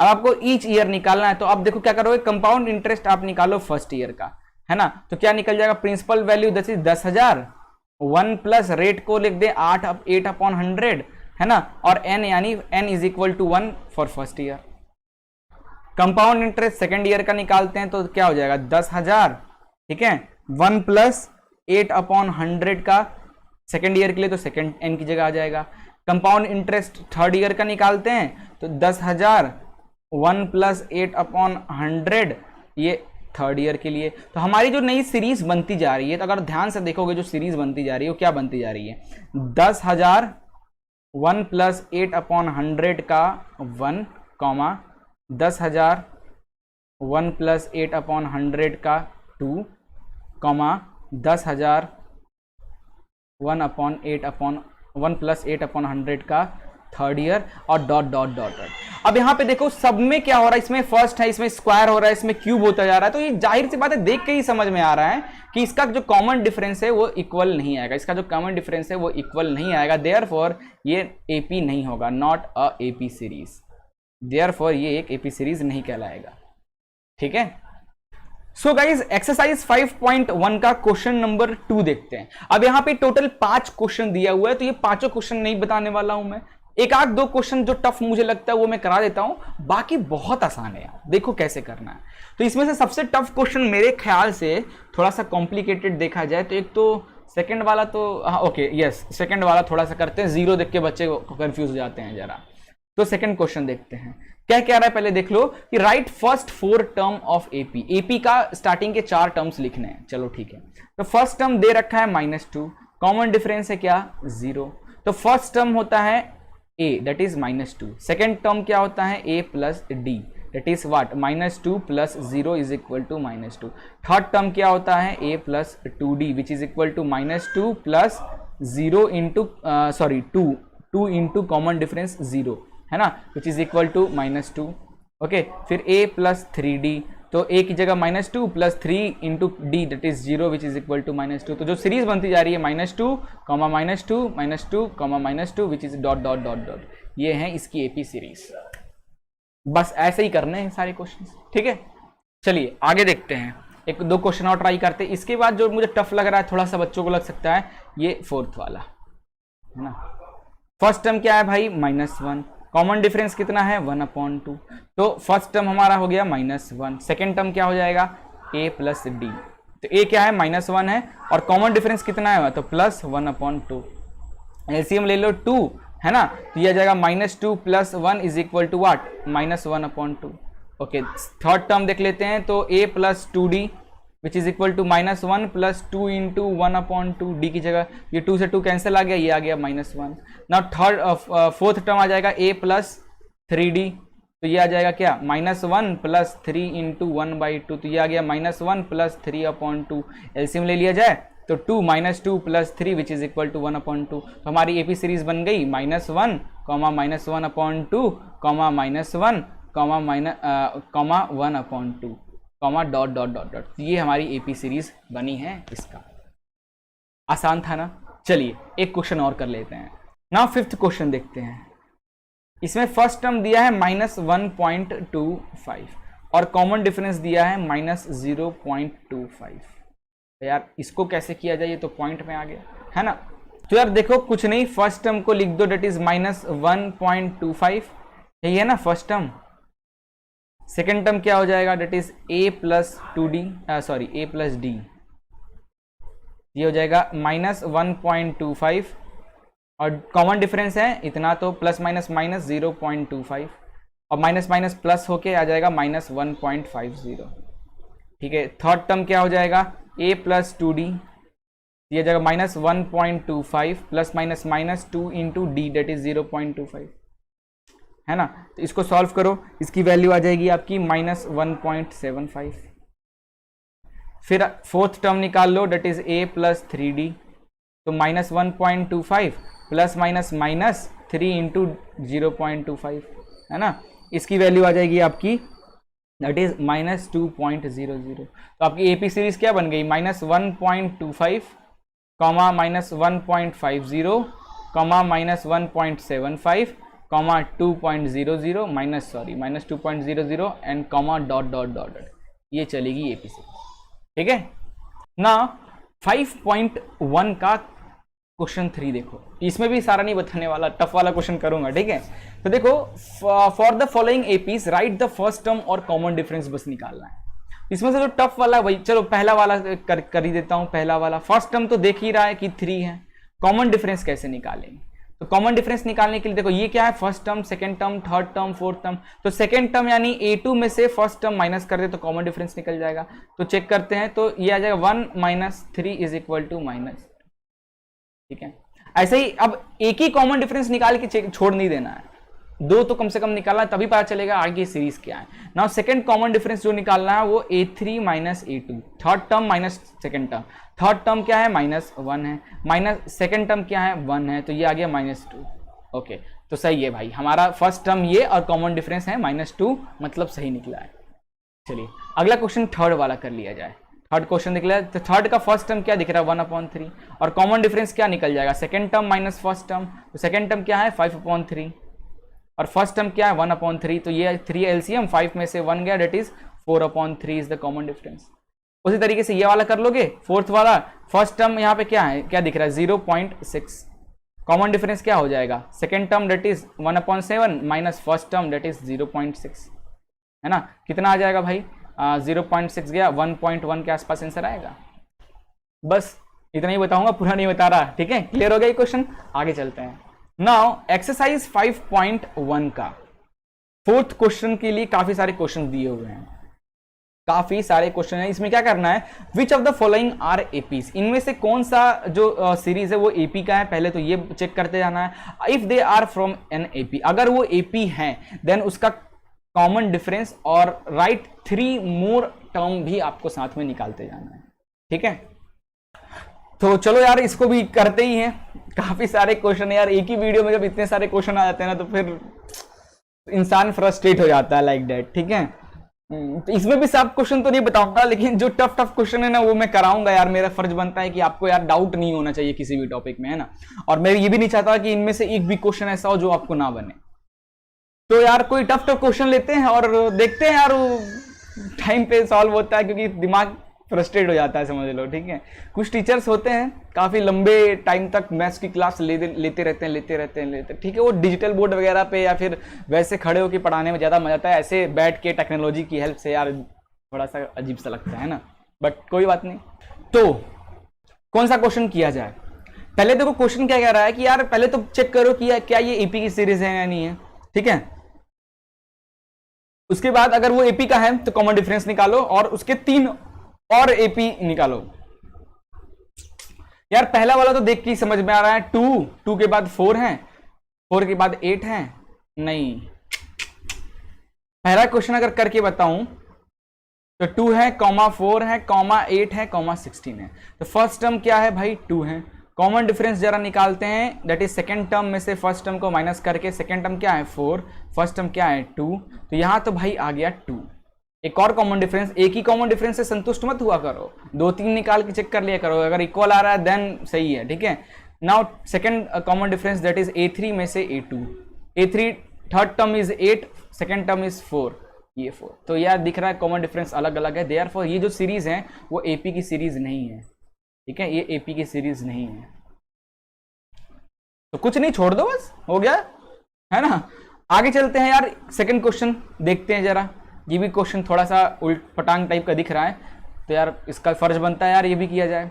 अब आपको ईच ईयर निकालना है, तो आप देखो क्या करोगे, कंपाउंड इंटरेस्ट आप निकालो फर्स्ट ईयर का, है ना। तो क्या निकल जाएगा, प्रिंसिपल वैल्यू 10,000, 1 प्लस रेट को लिख दे 8 अपॉन 100, है ना, और n यानी n is equal to 1 for first year. Compound interest second year का निकालते हैं तो क्या हो जाएगा 10,000, ठीक है, 1 प्लस 8 अपॉन 100 का सेकेंड ईयर के लिए, तो सेकेंड n की जगह आ जाएगा। कंपाउंड इंटरेस्ट थर्ड ईयर का निकालते हैं तो 10,000, 1 प्लस 8 अपॉन 100, ये थर्ड ईयर के लिए। तो हमारी जो नई सीरीज बनती जा रही है, तो अगर ध्यान से देखोगे जो सीरीज बनती जा रही है वो क्या बनती जा रही है, 10,000, 1 प्लस 8 अपॉन 100 का 1, 10,000, 1 प्लस 8 अपॉन 100 का 2, 10,000, 1 प्लस 8 अपॉन 100 का थर्ड ईयर, और डॉट डॉट डॉट डॉट। अब यहां पे देखो सब में क्या हो रहा है, इसमें फर्स्ट है, इसमें स्क्वायर हो रहा है, इसमें क्यूब होता जा रहा है। तो ये जाहिर सी बात है, देख के ही समझ में आ रहा है कि इसका जो कॉमन डिफरेंस है वो इक्वल नहीं आएगा, इसका जो कॉमन डिफरेंस है वो इक्वल नहीं आएगा। देयरफॉर ये एपी नहीं होगा, not a AP series. Therefore ये एक एपी सीरीज नहीं कहलाएगा, ठीक है। सो गाइज एक्सरसाइज 5.1 का क्वेश्चन नंबर 2 देखते हैं। अब यहां पे टोटल 5 क्वेश्चन दिया हुआ है, तो ये पांचों क्वेश्चन नहीं बताने वाला हूं मैं, एक आध दो क्वेश्चन जो टफ मुझे लगता है वो मैं करा देता हूं, बाकी बहुत आसान है यार, देखो कैसे करना है। तो इसमें से सबसे टफ क्वेश्चन मेरे ख्याल से, थोड़ा सा कॉम्प्लिकेटेड देखा जाए तो एक तो सेकंड वाला, तो हाँ ओके यस, सेकंड वाला थोड़ा सा करते हैं, जीरो देख के बच्चे कंफ्यूज हो जाते हैं जरा। तो सेकंड क्वेश्चन देखते हैं क्या कह रहा है, पहले देख लो कि right first 4 term of AP. AP का स्टार्टिंग के 4 टर्म्स लिखने हैं, चलो ठीक है। तो फर्स्ट टर्म दे रखा है -2, कॉमन डिफरेंस है क्या 0, तो फर्स्ट टर्म होता है a, that is -2। Second term क्या होता है a plus d, that is what, -2 plus 0 is equal to -2। Third term क्या होता है a plus 2d which is equal to -2 plus 0 into 2 into common difference 0, है ना, which is equal to -2। Okay, फिर a plus 3d, तो a की जगह -2 plus 3 into d, that is 0 which is equal to -2। तो जो सीरीज बनती जा रही है -2, -2, -2 which is dot dot dot dot, ये है इसकी एपी सीरीज। बस ऐसे ही करने हैं सारे क्वेश्चन, ठीक है। चलिए आगे देखते हैं, एक दो क्वेश्चन और ट्राई करते हैं। इसके बाद जो मुझे टफ लग रहा है, थोड़ा सा बच्चों को लग सकता है, ये फोर्थ वाला, है ना। फर्स्ट टर्म क्या है भाई -1, कॉमन डिफरेंस कितना है 1/2, तो फर्स्ट टर्म हमारा हो गया -1। सेकेंड टर्म क्या हो जाएगा a प्लस डी, तो a क्या है -1 है और कॉमन डिफरेंस कितना है तो +1/2। एलसीएम ले लो 2, है ना, तो यह जाएगा -2 plus 1 is equal to what -1/2। Okay, third term देख लेते हैं, तो a plus 2d which is equal to -1 plus 2 into 1/2, d की जगह ये 2 से 2 कैंसिल आ गया, ये आ गया -1। नाउ थर्ड फोर्थ टर्म आ जाएगा a प्लस 3d, तो ये आ जाएगा क्या -1 प्लस 3 इंटू 1/2, तो ये आ गया -1 प्लस 3/2। एलसीएम ले लिया जाए तो 2 -2 plus 3 which is equal to 1/2। तो हमारी एपी सीरीज बन गई -1, -1/2, -1, -1/2, डॉट डॉट डॉट डॉट। ये हमारी एपी सीरीज बनी है इसका। आसान था ना। चलिए एक क्वेश्चन और कर लेते हैं। नाउ फिफ्थ क्वेश्चन देखते हैं। इसमें फर्स्ट टर्म दिया है -1.25 और कॉमन डिफरेंस दिया है -0.25। तो यार इसको कैसे किया जाए, ये तो पॉइंट में आ गया, है ना। तो यार देखो कुछ नहीं, फर्स्ट टर्म को लिख दो, डेट इज -1.25, यही है ना फर्स्ट टर्म। सेकेंड टर्म क्या हो जाएगा, that is a plus two d, sorry a plus d, ये हो जाएगा -1.25 और कॉमन डिफरेंस है इतना, तो प्लस माइनस माइनस 0.25 और माइनस माइनस प्लस होके आ जाएगा -1.50। ठीक है, थर्ड टर्म क्या हो जाएगा, a प्लस टू डी, ये जाएगा -1.25 plus minus minus 2 into d, that is 0.25, है ना। तो इसको सॉल्व करो, इसकी वैल्यू आ जाएगी आपकी -1.75। फिर फोर्थ टर्म निकाल लो, that is a plus three D, तो -1.25 प्लस माइनस माइनस 3 इंटू 0.25, है ना। इसकी वैल्यू आ जाएगी आपकी दैट इज -2.00। तो आपकी एपी सीरीज क्या बन गई, -1.25 comma -1.50 comma -1.75 comma 2.00 minus sorry -2.00 and comma dot dot dot, ये चलेगी एपी सीरीज। ठीक है ना। 5.1 का क्वेश्चन 3 देखो, इसमें भी सारा नहीं बताने वाला, टफ वाला क्वेश्चन करूंगा। ठीक है, तो देखो for the following APs right the first term और कॉमन डिफरेंस बस निकालना है। इसमें से जो टफ वाला वही, चलो पहला वाला कर ही देता हूं। पहला वाला फर्स्ट टर्म तो देख ही रहा है कि 3 है, कॉमन डिफरेंस कैसे निकालेंगे। तो कॉमन डिफरेंस निकालने के लिए देखो ये क्या है, first term, second term, third term, fourth term. तो सेकंड टर्म यानी a2 में से फर्स्ट टर्म माइनस कर दे तो कॉमन डिफरेंस निकल जाएगा। तो चेक करते हैं, तो ये आ जाएगा 1 minus 3 is equal to minus. ठीक है, ऐसे ही अब एक ही कॉमन डिफरेंस निकाल के छोड़ नहीं देना है, 2 तो कम से कम निकालना, तभी पता चलेगा आगे सीरीज क्या है। नाउ सेकंड कॉमन डिफरेंस जो निकालना है वो a3 minus a2, third term minus second term, third term क्या है -1 है, माइनस सेकंड टर्म क्या है 1 है, तो ये आ गया -2। ओके, तो सही है भाई, हमारा फर्स्ट टर्म ये और कॉमन डिफरेंस है -2, मतलब सही निकला है। चलिए अगला क्वेश्चन थर्ड वाला कर लिया जाए। थर्ड क्वेश्चन निकला है, तो थर्ड का फर्स्ट टर्म क्या दिख रहा है 1/3 और कॉमन डिफरेंस क्या निकल जाएगा, second term minus first term, तो सेकंड टर्म क्या है 5/3 और फर्स्ट टर्म क्या है 1/3, तो ये 3 एलसीएम 5 में से 1 गया, that is 4/3 is the common difference. उसी तरीके से ये वाला कर लोगे, फोर्थ वाला फर्स्ट टर्म यहाँ पे क्या है, क्या दिख रहा है 0.6, कॉमन डिफरेंस क्या हो जाएगा, second term debt is 1/7 minus first term debt is 0.6, है ना। कितना आ जाएगा भाई 0.6 गया, 1.1 के आसपास आंसर आएगा। बस इतना ही बताऊंगा, पूरा नहीं बता रहा। ठीक है, क्लियर हो गया ये क्वेश्चन, आगे चलते हैं। नाउ एक्सरसाइज 5.1 का फोर्थ क्वेश्चन के लिए काफी सारे क्वेश्चन दिए हुए हैं, काफी सारे क्वेश्चन है। इसमें क्या करना है, which of the following are APs, इनमें से कौन सा जो सीरीज है वो एपी का है, पहले तो ये चेक करते जाना है। If they are from an AP, अगर वो एपी है देन उसका कॉमन डिफरेंस और राइट 3 मोर टर्म भी आपको साथ में निकालते जाना है। ठीक है, तो चलो यार इसको भी करते ही हैं। काफी सारे क्वेश्चन है यार, एक ही वीडियो में जब इतने सारे क्वेश्चन आ जाते हैं ना तो फिर इंसान फ्रस्ट्रेट हो जाता है लाइक दैट। ठीक है, तो इसमें भी सब क्वेश्चन तो नहीं बताऊंगा, लेकिन जो टफ क्वेश्चन है ना वो मैं कराऊंगा यार। मेरा फर्ज बनता है कि आपको यार डाउट नहीं होना चाहिए किसी भी टॉपिक में, है ना। और मैं ये भी नहीं चाहता कि इनमें से एक भी क्वेश्चन ऐसा हो जो आपको ना बने। तो यार कोई टफ क्वेश्चन लेते हैं और देखते हैं यार वो टाइम पे सॉल्व होता है, क्योंकि दिमाग फ्रस्ट्रेट हो जाता है, समझ लो। ठीक है, कुछ टीचर्स होते हैं काफी लंबे टाइम तक मैथ्स की क्लास लेते रहते हैं। ठीक है, वो डिजिटल बोर्ड वगैरह पे या फिर वैसे खड़े होकर पढ़ाने में ज्यादा मजा आता है, ऐसे बैठ के टेक्नोलॉजी की हेल्प से यार थोड़ा सा अजीब सा लगता है ना, बट कोई बात नहीं। तो कौन सा क्वेश्चन किया जाए, पहले देखो क्वेश्चन क्या कह रहा है कि यार पहले तो चेक करो कि क्या ये एपी की सीरीज है या नहीं है। ठीक है, उसके बाद अगर वो एपी का है तो कॉमन डिफरेंस निकालो और उसके 3 और एपी निकालो। यार पहला वाला तो देख के समझ में आ रहा है, 2 के बाद 4 है, 4 के बाद 8 है। नहीं, पहला क्वेश्चन अगर करके बताऊं तो 2 है, 4 है, 8 है, 16 है। तो फर्स्ट टर्म क्या है भाई 2 है। कॉमन डिफरेंस जरा निकालते हैं, दैट इज सेकंड टर्म में से फर्स्ट टर्म को माइनस करके, सेकंड टर्म क्या है 4, फर्स्ट टर्म क्या है 2, तो यहां तो भाई आ गया 2। एक और कॉमन डिफरेंस, एक ही कॉमन डिफरेंस से संतुष्ट मत हुआ करो, 2-3 निकाल के चेक कर लिया करो, अगर इक्वल आ रहा है देन सही है। ठीक है, now second common difference that is a3 में से a2, a3 third term is 8, second term is 4, ये 4। तो यार दिख रहा है कॉमन डिफरेंस अलग अलग है, देयरफॉर ये जो सीरीज है वो एपी की सीरीज नहीं है। ठीक है, ये एपी की सीरीज नहीं है, तो कुछ नहीं, छोड़ दो, बस हो गया, है ना। आगे चलते हैं यार, सेकंड क्वेश्चन देखते हैं जरा। ये भी क्वेश्चन थोड़ा सा उल्ट पटांग टाइप का दिख रहा है, तो यार इसका फर्ज बनता है यार ये भी किया जाए।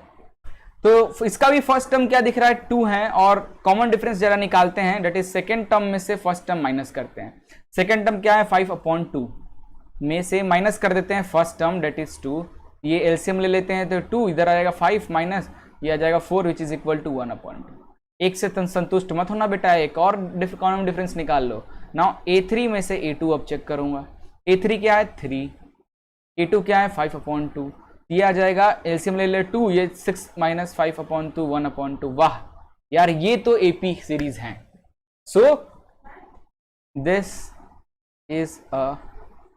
तो इसका भी फर्स्ट टर्म क्या दिख रहा है 2 है, और कॉमन डिफरेंस जरा निकालते हैं, डेट इज सेकेंड टर्म में से फर्स्ट टर्म माइनस करते हैं। सेकेंड टर्म क्या है 5/2 में से माइनस कर देते हैं फर्स्ट टर्म डेट इज 2, ये एलसीएम ले लेते हैं तो 2 इधर आ जाएगा 5 माइनस ये आ जाएगा 4 विच इज इक्वल टू 1/2। एक से संतुष्ट मत होना बेटा, एक और कॉमन डिफरेंस निकाल लो। नाउ A3 में से A2 अब चेक करूंगा, A3 क्या है 3, A2 क्या है 5/2, ये आ जाएगा एलसीएम ले ले 2, ये 6 माइनस 5/2 1/2। वाह यार ये तो एपी सीरीज है। So this is a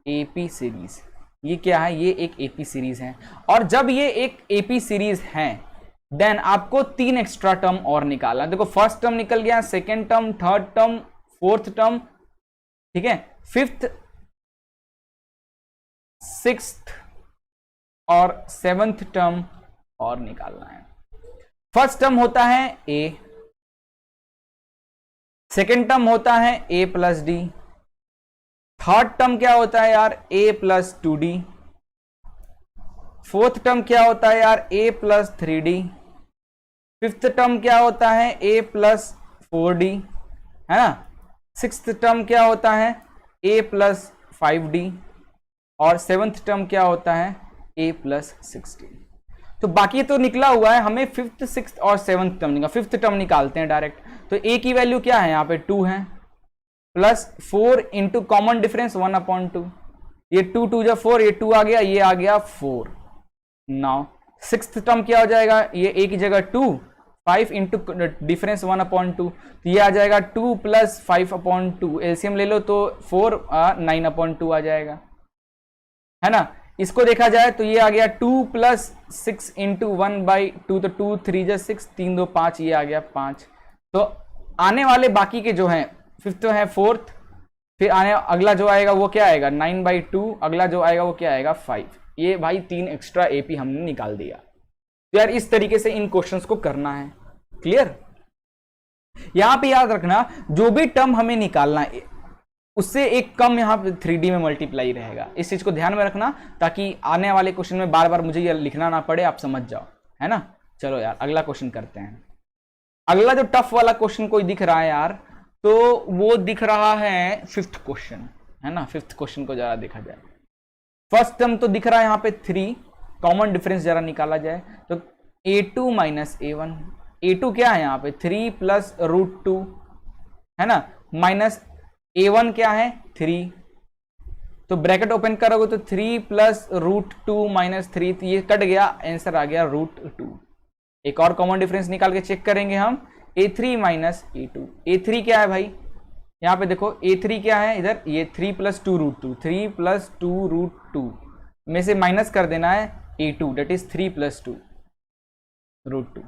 AP series, ये क्या है, ये एक एपी सीरीज है। और जब ये एक एपी सीरीज है देन आपको 3 एक्स्ट्रा टर्म और निकालना। देखो फर्स्ट टर्म निकल गया, second term, third term, fourth term, ठीक है, फिफ्थ, सिक्स्थ और 7th टर्म और निकालना है। फर्स्ट टर्म होता है a, सेकेंड टर्म होता है a plus D, third term क्या होता है यार a plus 2d, fourth term क्या होता है यार a plus 3d, fifth term क्या होता है a प्लस 4d, है ना, सिक्स्थ टर्म क्या होता है a प्लस 5d, और 7th टर्म क्या होता है a प्लस 6d। तो बाकी तो निकला हुआ है, हमें फिफ्थ, सिक्स्थ और 7th टर्म निकाल, फिफ्थ टर्म निकालते हैं डायरेक्ट। तो a की वैल्यू क्या है यहाँ पे 2 है, प्लस 4 इंटू कॉमन डिफरेंस 1/2, ये 2 2 जा 4, ये 2 आ गया, ये आ गया 4। नाउ सिक्स्थ टर्म क्या हो जाएगा, ये a की जगह 2, 5 इंटू डिफरेंस 1/2, तो ये आ जाएगा 2 प्लस 5/2, एलसीएम ले लो तो 4 9/2 आ जाएगा, है ना। इसको देखा जाए तो ये आ गया 2 प्लस 6 इंटू 1/2, तो 2 3 जा 6, 3 2 5, ये आ गया 5। तो आने वाले बाकी के जो हैं, फिफ्थ है फोर्थ, फिर आने अगला जो आएगा वो क्या आएगा 9/2, अगला जो आएगा वो क्या आएगा 5। ये भाई 3 एक्स्ट्रा एपी हमने निकाल दिया। तो यार इस तरीके से इन क्वेश्चंस को करना है, क्लियर। यहां पे याद रखना जो भी टर्म हमें निकालना है उससे एक कम यहाँ पे 3D में मल्टीप्लाई रहेगा, इस चीज को ध्यान में रखना ताकि आने वाले क्वेश्चन में बार बार मुझे ये लिखना ना पड़े, आप समझ जाओ, है ना। चलो यार अगला क्वेश्चन करते हैं। अगला जो टफ वाला क्वेश्चन कोई दिख रहा है यार, तो वो दिख रहा है 5th क्वेश्चन, है ना। 5th क्वेश्चन को जरा देखा जाए, फर्स्ट टर्म तो दिख रहा है यहाँ पे 3, कॉमन डिफरेंस जरा निकाला जाए तो a2 माइनस a1, a2 क्या है यहाँ पे 3 प्लस √2, है ना, माइनस a1 क्या है 3, तो ब्रैकेट ओपन करोगे तो 3 प्लस √2 माइनस 3, तो ये कट गया, आंसर आ गया √2। एक और कॉमन डिफरेंस निकाल के चेक करेंगे हम, a3 माइनस a2, a3 क्या है भाई यहाँ पे देखो, a3 क्या है इधर, ये 3 प्लस 2 √2, 3 प्लस 2 √2 में से माइनस कर देना है a2, that is 3 plus 2 √2,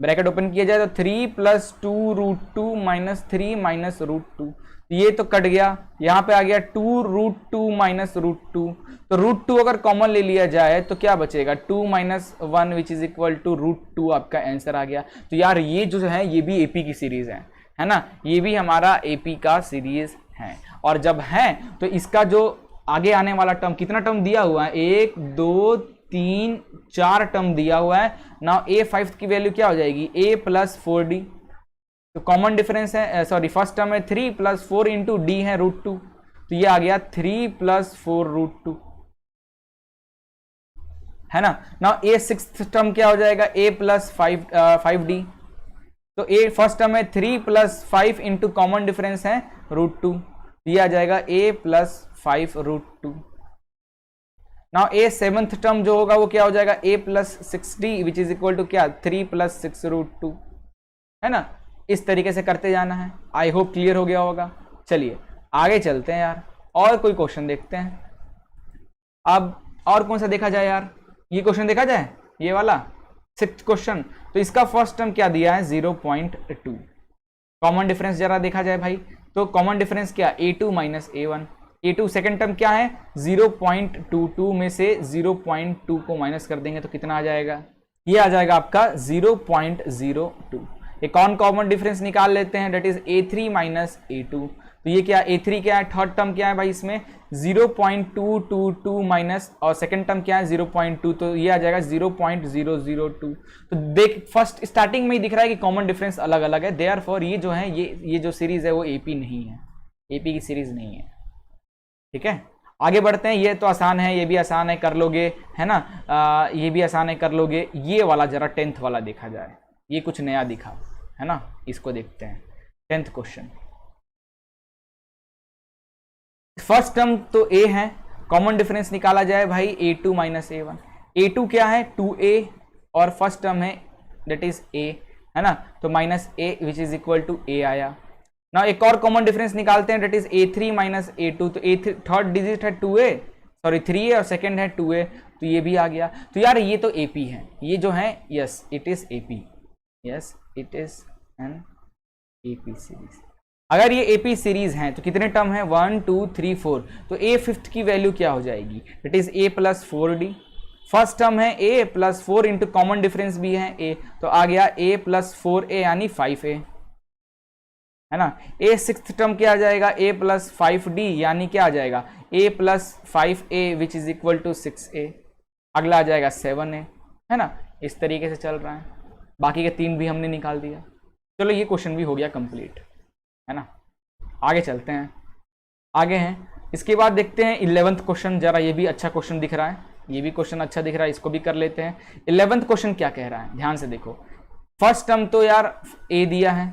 bracket open किया जाए तो 3 प्लस 2 √2 माइनस 3 माइनस √2, ये तो कट गया, यहाँ पे आ गया 2 √2 माइनस √2, तो √2 अगर कॉमन ले लिया जाए तो क्या बचेगा 2 minus 1 which is equal to √2, आपका आंसर आ गया। तो यार ये जो है ये भी एपी की सीरीज है ना, ये भी हमारा एपी का सीरीज है। और जब है तो इसका जो आगे आने वाला टर्म, कितना टर्म दिया हुआ है 1 2 3 4 टर्म दिया हुआ है। नाउ a5 की वैल्यू क्या हो जाएगी a प्लस 4d, तो कॉमन डिफरेंस है, सॉरी फर्स्ट टर्म है 3 प्लस 4 इंटू डी है √2, तो ये आ गया 3 प्लस 4 √2, है ना। नाउ a सिक्स्थ टर्म क्या हो जाएगा a प्लस 5d, तो a फर्स्ट टर्म है 3 प्लस 5 इंटू कॉमन डिफरेंस है √2, ये आ जाएगा a plus 5 √2। Now a seventh term जो होगा वो क्या हो जाएगा a plus 6d which is equal to क्या 3 प्लस 6 √2, है ना। इस तरीके से करते जाना है। आई होप क्लियर हो गया होगा। चलिए आगे चलते हैं यार, और कोई क्वेश्चन देखते हैं। अब और कौन सा देखा जाए यार, ये क्वेश्चन देखा जाए, ये वाला 6th क्वेश्चन। तो इसका फर्स्ट टर्म क्या दिया है 0.2, कॉमन डिफरेंस जरा देखा जाए भाई, तो कॉमन डिफरेंस क्या a2 minus a1, a2 second term क्या है 0.22 में से 0.2 को माइनस कर देंगे तो कितना आ जाएगा, ये आ जाएगा आपका 0.02। एक और कॉमन डिफरेंस निकाल लेते हैं, date is a3 minus a2, तो ये क्या A3 क्या है, थर्ड टर्म क्या है भाई इसमें 0.222 माइनस, और सेकंड टर्म क्या है 0.2, तो ये आ जाएगा 0.002। तो देख फर्स्ट स्टार्टिंग में ही दिख रहा है कि कॉमन डिफरेंस अलग अलग है, देयरफॉर ये जो है ये जो सीरीज है वो AP नहीं है, AP की सीरीज नहीं है। ठीक है, आगे बढ़ते हैं। ये तो आसान है, ये भी आसान है, कर लोगे, है ना। ये भी आसान है, कर लोगे। ये वाला जरा 10th वाला देखा जाए, ये कुछ नया दिखा, है ना, इसको देखते हैं। 10th क्वेश्चन, फर्स्ट टर्म तो A है, कॉमन डिफरेंस निकाला जाए भाई A2 माइनस A1। A2 क्या है 2A, और फर्स्ट टर्म है दैट इज A, है ना, तो minus A which is equal to A आया। ना एक और कॉमन डिफरेंस निकालते हैं, that is A3 minus A2, तो A3 थर्ड डिजिट है 2A, सॉरी 3A, और सेकंड है 2A, तो ये भी आ गया। तो यार ये तो AP है, ये जो है, yes it is AP, yes it is an AP series. अगर ये AP सीरीज हैं तो कितने टर्म है 1 2 3 4, तो A फिफ्थ की वैल्यू क्या हो जाएगी, that is A plus 4D। First term है A plus 4 into common difference भी है A, तो आ गया A प्लस 4A यानी 5A, है ना। A सिक्स्थ टर्म क्या आ जाएगा A प्लस 5D यानी क्या आ जाएगा A plus 5A which is equal to 6A। अगला आ जाएगा 7A, है ना। इस तरीके से चल रहा है, बाकी के 3 भी हमने निकाल दिया। चलो ये क्वेश्चन भी हो गया कंप्लीट, है ना। आगे चलते हैं, आगे हैं। इसके बाद देखते हैं 11th क्वेश्चन, जरा ये भी अच्छा क्वेश्चन दिख रहा है, ये भी क्वेश्चन अच्छा दिख रहा है, इसको भी कर लेते हैं। 11th क्वेश्चन क्या कह रहा है, ध्यान से देखो। फर्स्ट टर्म तो यार A दिया है,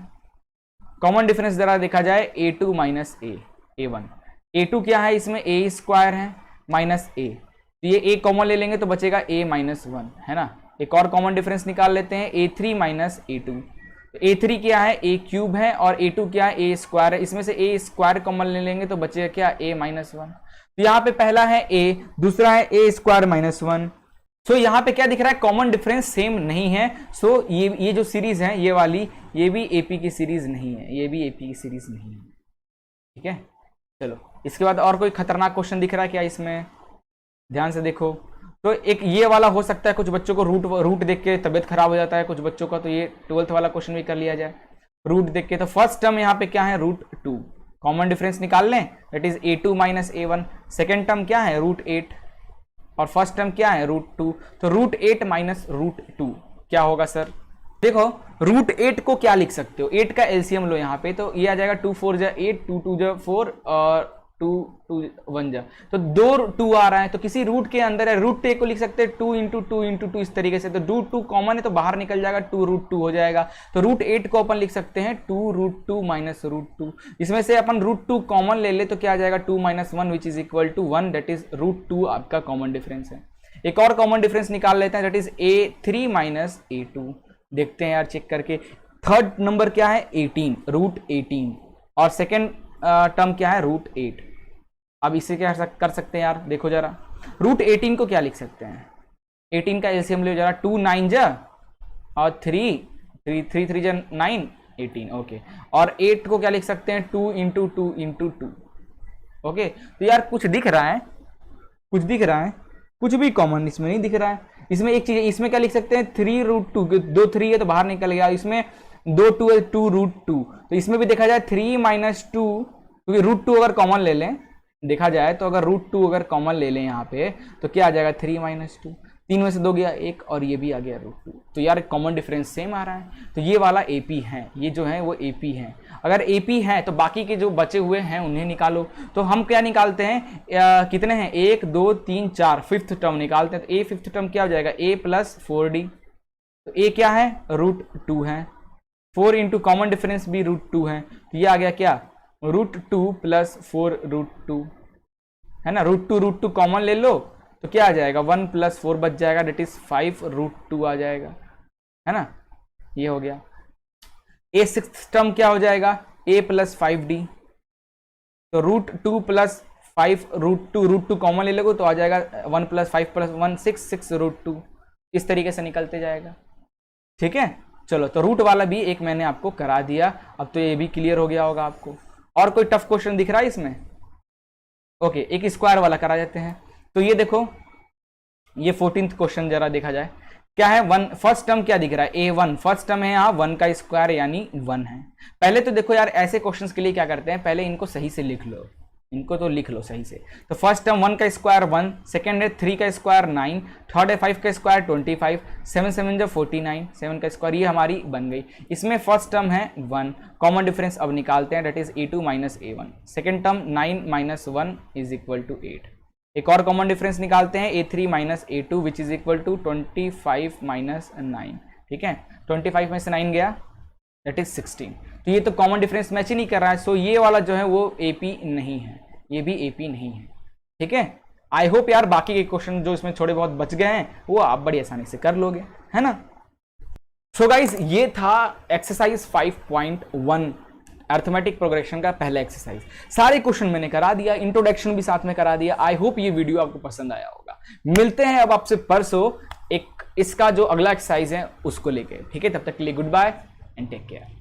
कॉमन डिफरेंस जरा देखा जाए A2 माइनस A1। A2 क्या है इसमें A स्क्वायर है माइनस A, तो ये A कॉमन ले लेंगे तो बचेगा A माइनस 1, है ना। एक और कॉमन डिफरेंस निकाल लेते हैं A3 माइनस A2। तो A3 क्या है A क्यूब है, और A2 क्या है A स्क्वायर है, इसमें से A स्क्वायर कॉमन ले लेंगे तो बचेगा क्या A माइनस 1। तो यहाँ पे पहला है A, दूसरा है A स्क्वायर माइनस 1। सो यहाँ पे क्या दिख रहा है, कॉमन डिफरेंस सेम नहीं है। सो ये जो सीरीज है ये वाली, ये भी AP की सीरीज नहीं है, ये भी AP की सीरीज नहीं है। ठीक है, चलो इसके बाद और कोई खतरनाक क्वेश्चन दिख रहा है क्या इसमें, ध्यान से देखो। तो एक ये वाला हो सकता है, कुछ बच्चों को रूट देख के तबियत खराब हो जाता है कुछ बच्चों का, तो ये 12th वाला क्वेश्चन भी कर लिया जाए रूट देख के। तो फर्स्ट टर्म यहाँ पे क्या है √2, कॉमन डिफरेंस निकाल लें, that is A2 minus A1। Second term क्या है √8, और फर्स्ट टर्म क्या है √2, तो √8 माइनस √2 क्या होगा सर। देखो √8 को क्या लिख सकते हो, 8 का एलसीएम लो यहाँ पे, तो ये आ जाएगा 2 4 जा 8, 2 2 जा 4, और 2 2 1 जा, तो 2 2 आ रहा है, तो किसी रूट के अंदर है, √8 को लिख सकते हैं 2 इंटू 2 इंटू 2 इस तरीके से। तो √2 कॉमन है तो बाहर निकल जाएगा, 2 √2 हो जाएगा। तो √8 को अपन लिख सकते हैं 2 √2 माइनस √2। इसमें से अपन √2 कॉमन ले ले तो क्या आ जाएगा 2 minus 1 which is equal to 1, that is √2 आपका कॉमन डिफरेंस है। एक और कॉमन डिफरेंस निकाल लेते हैं, that is A3 minus A2। देखते हैं यार चेक करके। थर्ड नंबर क्या है 18, √18, और सेकेंड टर्म क्या है √8। अब इसे क्या कर सकते हैं यार, देखो जरा √18 को क्या लिख सकते हैं, 18 का एलसीएम ले जरा, 2 9 जा और 3 3 जा 9 18, ओके। और 8 को क्या लिख सकते हैं 2 इंटू 2 इंटू 2, ओके। तो यार कुछ दिख रहा है, कुछ दिख रहा है, कुछ भी कॉमन इसमें नहीं दिख रहा है। इसमें एक चीज, इसमें क्या लिख सकते हैं 3 √2, 2 3 है तो बाहर निकल गया, इसमें 2 2 है 2 √2, तो इसमें भी देखा जाए 3 माइनस 2, क्योंकि √2 अगर कॉमन ले लें देखा जाए तो, अगर √2 अगर कॉमन ले लें यहाँ पे तो क्या आ जाएगा 3 माइनस 2, 3 में से 2 गया 1, और ये भी आ गया √2। तो यार कॉमन डिफरेंस सेम आ रहा है, तो ये वाला AP है, ये जो है वो AP है। अगर AP है तो बाकी के जो बचे हुए हैं उन्हें निकालो। तो हम क्या निकालते हैं, कितने हैं 1 2 3 4, फिफ्थ टर्म निकालते हैं। तो A फिफ्थ टर्म क्या हो जाएगा A प्लस 4D, तो A क्या है √2 है, 4 इंटू कॉमन डिफरेंस भी √2 है, तो ये आ गया क्या √2 प्लस 4 √2, है ना। √2 कॉमन ले लो तो क्या आ जाएगा 1 प्लस 4 बच जाएगा, डेट इज 5 √2 आ जाएगा, है ना। ये हो गया। A सिक्स्थ टर्म क्या हो जाएगा A प्लस 5D, तो √2 प्लस 5 √2 कॉमन ले लोगे तो आ जाएगा 1 प्लस 5 प्लस 1 6 √2, इस तरीके से निकलते जाएगा। ठीक है, चलो तो रूट वाला भी एक मैंने आपको करा दिया, अब तो ये भी क्लियर हो गया होगा आपको। और कोई टफ क्वेश्चन दिख रहा है इसमें, ओके। एक स्क्वायर वाला करा देते हैं। तो ये देखो, ये 14th क्वेश्चन जरा देखा जाए, क्या है 1, फर्स्ट टर्म क्या दिख रहा है A1, फर्स्ट टर्म है यहाँ 1 का स्क्वायर यानी 1 है। पहले तो देखो यार ऐसे क्वेश्चंस के लिए क्या करते हैं, पहले इनको सही से लिख लो, इनको तो लिख लो सही से। तो फर्स्ट टर्म 1 का स्क्वायर 1, सेकंड है 3 का स्क्वायर 9, थर्ड है 5 का स्क्वायर 25, 7 7 जो 49, 7 का स्क्वायर, ये हमारी बन गई। इसमें फर्स्ट टर्म है 1, कॉमन डिफरेंस अब निकालते हैं, that is A2 minus A1। Second term 9 minus 1 is equal to 8। एक और कॉमन डिफरेंस निकालते हैं, A3 minus A2 which is equal to 25 minus 9। ठीक है, 25 में से 9 गया, दैट इज 16। तो ये तो कॉमन डिफरेंस मैच ही नहीं कर रहा है, सो ये वाला जो है वो AP नहीं है, ये भी AP नहीं है। ठीक है, आई होप यार बाकी के क्वेश्चन जो इसमें थोड़े बहुत बच गए हैं वो आप बड़ी आसानी से कर लोगे, है ना। सो गाइज ये था एक्सरसाइज 5.1 अर्थमेटिक प्रोग्रेशन का पहला एक्सरसाइज। सारे क्वेश्चन मैंने करा दिया, इंट्रोडक्शन भी साथ में करा दिया। आई होप ये वीडियो आपको पसंद आया होगा। मिलते हैं अब आपसे परसों एक इसका जो अगला एक्सरसाइज है उसको लेके। ठीक है, तब तक के लिए goodbye and take care.